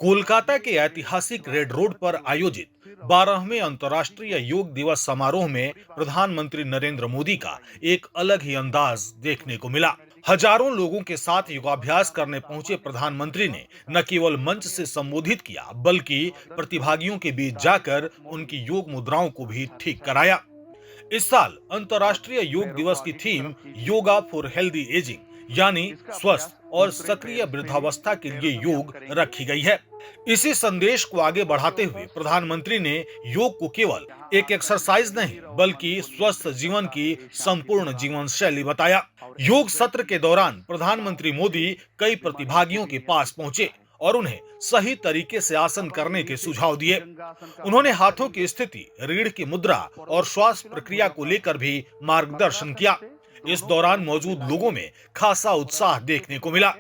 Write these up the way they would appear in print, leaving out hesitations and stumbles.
कोलकाता के ऐतिहासिक red road पर आयोजित 12वें अंतर्राष्ट्रीय योग दिवस समारोह में प्रधानमंत्री नरेंद्र मोदी का एक अलग ही अंदाज देखने को मिला। हजारों लोगों के साथ योगाभ्यास करने पहुंचे प्रधानमंत्री ने न केवल मंच से संबोधित किया, बल्कि प्रतिभागियों के बीच जाकर उनकी योग मुद्राओं को भी ठीक कराया। इस साल अंतर्राष्ट्रीय योग दिवस की theme yoga for healthy ageing यानी स्वस्थ और सक्रिय वृद्धावस्था के लिए योग रखी गई है। इसी संदेश को आगे बढ़ाते हुए प्रधानमंत्री ने योग को केवल एक एक्सरसाइज नहीं बल्कि स्वस्थ जीवन की संपूर्ण जीवन शैली बताया। योग सत्र के दौरान प्रधानमंत्री मोदी कई प्रतिभागियों के पास पहुंचे और उन्हें सही तरीके से आसन करने के सुझाव दिए। उन्होंने हाथों की स्थिति, रीढ़ की मुद्रा और श्वास प्रक्रिया को लेकर भी मार्गदर्शन किया। इस दौरान मौजूद लोगों में खासा उत्साह देखने को मिला।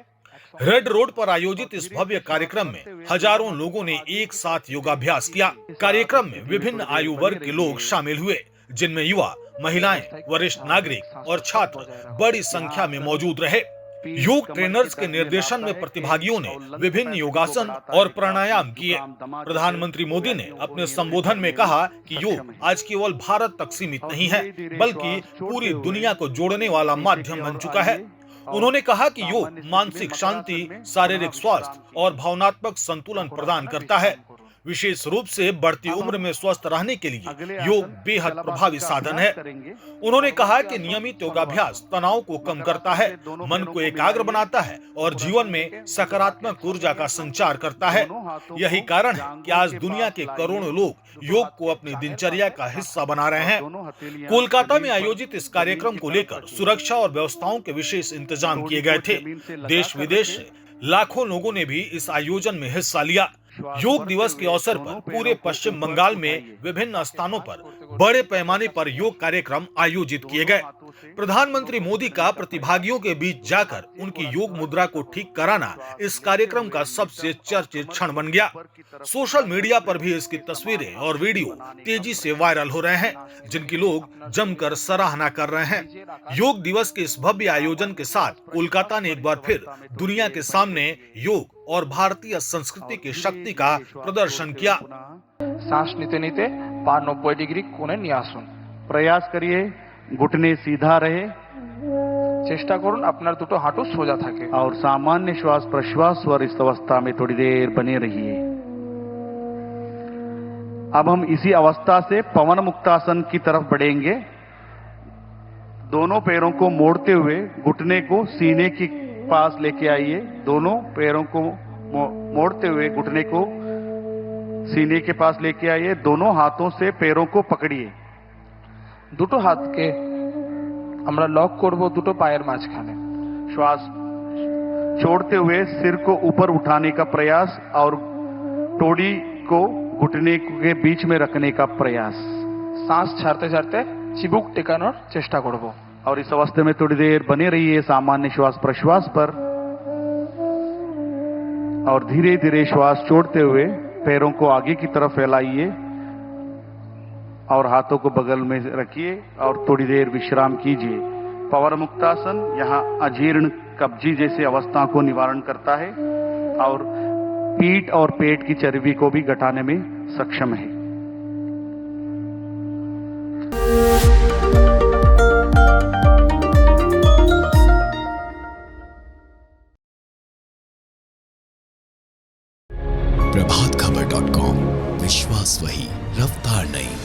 रेड रोड पर आयोजित इस भव्य कार्यक्रम में हजारों लोगों ने एक साथ योगाभ्यास किया। कार्यक्रम में विभिन्न आयु वर्ग के लोग शामिल हुए, जिनमें युवा, महिलाएं, वरिष्ठ नागरिक और छात्र बड़ी संख्या में मौजूद रहे। योग ट्रेनर्स के निर्देशन में प्रतिभागियों ने विभिन्न योगासन और प्राणायाम किए। प्रधानमंत्री मोदी ने अपने संबोधन में कहा कि योग आज केवल भारत तक सीमित नहीं है, बल्कि पूरी दुनिया को जोड़ने वाला माध्यम बन चुका है। उन्होंने कहा कि योग मानसिक शांति, शारीरिक स्वास्थ्य और भावनात्मक संतुलन प्रदान करता है। विशेष रूप से बढ़ती उम्र में स्वस्थ रहने के लिए योग बेहद प्रभावी साधन है। उन्होंने कहा कि नियमित योगाभ्यास तनाव को कम करता है, मन को एकाग्र बनाता है और जीवन में सकारात्मक ऊर्जा का संचार करता है। यही कारण है कि आज दुनिया के करोड़ों लोग योग को अपनी दिनचर्या का हिस्सा बना रहे हैं। कोलकाता में आयोजित इस कार्यक्रम को लेकर सुरक्षा और व्यवस्थाओं के विशेष इंतजाम किए गए थे। देश विदेश से लाखों लोगों ने भी इस आयोजन में हिस्सा लिया। योग दिवस के अवसर पर पूरे पश्चिम बंगाल में विभिन्न स्थानों पर बड़े पैमाने पर योग कार्यक्रम आयोजित किए गए। प्रधानमंत्री मोदी का प्रतिभागियों के बीच जाकर उनकी योग मुद्रा को ठीक कराना इस कार्यक्रम का सबसे चर्चित क्षण बन गया। सोशल मीडिया पर भी इसकी तस्वीरें और वीडियो तेजी से वायरल हो रहे हैं, जिनकी लोग जमकर सराहना कर रहे हैं। योग दिवस के इस भव्य आयोजन के साथ कोलकाता ने एक बार फिर दुनिया के सामने योग और भारतीय संस्कृति की शक्ति का प्रदर्शन किया। सांस नीते नीते पा 90 डिग्री कोणे নিয়ে আসুন। प्रयास करिए घुटने सीधा रहे, চেষ্টা করুন আপনার দুটো হাঁটু সোজা থাকে और सामान्य श्वास प्रश्वास और इस अवस्था में थोड़ी देर बने रहिए। अब हम इसी अवस्था से पवन मुक्तासन की तरफ बढ़ेंगे। दोनों पैरों को मोड़ते हुए घुटने को सीने के पास लेके आइए। दोनों पैरों को मोड़ते हुए घुटने को सीने के पास लेके आइए। दोनों हाथों से पैरों को पकड़िए। দুটো হাতকে আমরা লক করব দুটো পায়ের মাঝখানে। श्वास छोड़ते हुए सिर को ऊपर उठाने का प्रयास और टोड़ी को घुटने के बीच में रखने का प्रयास। सांस ছাড়তে ছাড়তে চিবুক টেকানোর চেষ্টা করব। और इस अवस्था में थोड़ी देर बने रहिए सामान्य श्वास प्रश्वास पर, और धीरे धीरे श्वास छोड़ते हुए पैरों को आगे की तरफ फैलाइए और हाथों को बगल में रखिए और थोड़ी देर विश्राम कीजिए। पवन मुक्तासन यहाँ अजीर्ण, कब्जी जैसी अवस्था को निवारण करता है और पीठ और पेट की चर्बी को भी घटाने में सक्षम है। प्रभातखबर.com, विश्वास वही, रफ्तार नहीं।